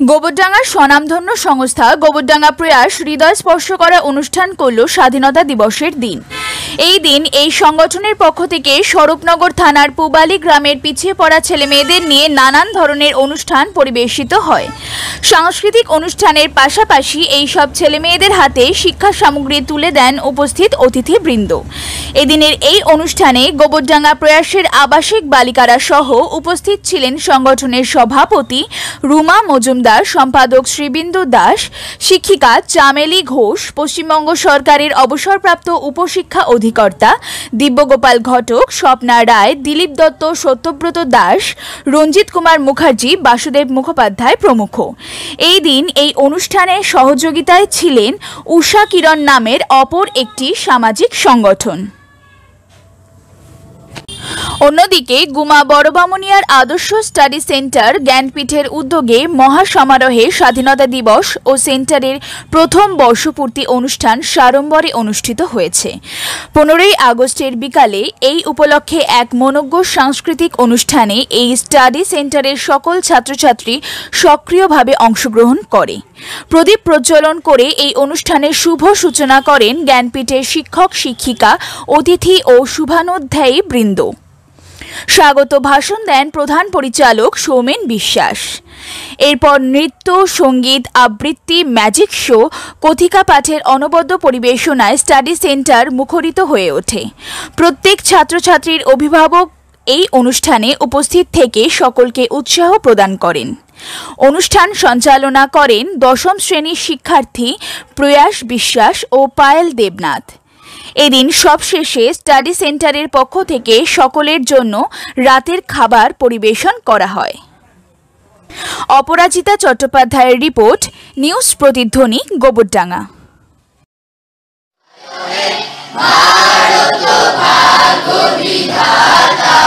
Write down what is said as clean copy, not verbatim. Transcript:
গোবরডাঙ্গার স্বনামধন্য সংস্থা গোবরডাঙ্গা প্রয়াস হৃদয় স্পর্শ করা অনুষ্ঠান করল স্বাধীনতা দিবসের দিন। এই দিন এই সংগঠনের পক্ষ থেকে স্বরূপনগর থানার পুবালি গ্রামের পিছিয়ে পড়া ছেলেমেয়েদের নিয়ে নানান ধরনের অনুষ্ঠান পরিবেশিত হয়। সাংস্কৃতিক অনুষ্ঠানের পাশাপাশি এই সব ছেলেমেয়েদের হাতে শিক্ষা সামগ্রী তুলে দেন উপস্থিত অতিথিবৃন্দ। এদিনের এই অনুষ্ঠানে গোবরডাঙ্গা প্রয়াসের আবাসিক বালিকারা সহ উপস্থিত ছিলেন সংগঠনের সভাপতি রুমা মজুমদার, সম্পাদক শ্রীবিন্দু দাস, শিক্ষিকা চামেলি ঘোষ, পশ্চিমবঙ্গ সরকারের অবসরপ্রাপ্ত উপশিক্ষা অধিকর্তা দিব্যগোপাল ঘটক, স্বপ্না রায়, দিলীপ দত্ত, সত্যব্রত দাস, রঞ্জিত কুমার মুখার্জি, বাসুদেব মুখোপাধ্যায় প্রমুখ। এই দিন এই অনুষ্ঠানে সহযোগিতায় ছিলেন উষা কিরণ নামের অপর একটি সামাজিক সংগঠন। অন্যদিকে গুমা বড়বামুনিয়ার আদর্শ স্টাডি সেন্টার জ্ঞানপীঠের উদ্যোগে মহাসমারোহে স্বাধীনতা দিবস ও সেন্টারের প্রথম বর্ষপূর্তি অনুষ্ঠান সাড়ম্বরে অনুষ্ঠিত হয়েছে। 15ই আগস্টের বিকালে এই উপলক্ষে এক মনোজ্ঞ সাংস্কৃতিক অনুষ্ঠানে এই স্টাডি সেন্টারের সকল ছাত্রছাত্রী সক্রিয়ভাবে অংশগ্রহণ করে। প্রদীপ প্রজ্বলন করে এই অনুষ্ঠানের শুভ সূচনা করেন জ্ঞানপীঠের শিক্ষক শিক্ষিকা, অতিথি ও শুভানুধ্যায়ী বৃন্দ। স্বাগত ভাষণ দেন প্রধান পরিচালক সৌমেন বিশ্বাস। এরপর নৃত্য, সঙ্গীত, আবৃত্তি, ম্যাজিক শো, কথিকা পাঠের অনবদ্য পরিবেশনায় স্টাডি সেন্টার মুখরিত হয়ে ওঠে। প্রত্যেক ছাত্রছাত্রীর অভিভাবক এই অনুষ্ঠানে উপস্থিত থেকে সকলকে উৎসাহ প্রদান করেন। অনুষ্ঠান সঞ্চালনা করেন দশম শ্রেণীর শিক্ষার্থী প্রয়াস বিশ্বাস ও পায়েল দেবনাথ। এদিন সবশেষে স্টাডি সেন্টারের পক্ষ থেকে সকলের জন্য রাতের খাবার পরিবেশন করা হয়। অপরাজিতা চট্টোপাধ্যায়ের রিপোর্ট, নিউজ প্রতিধ্বনি, গোবরডাঙ্গা। ভারত ভাগ্য বিধাতা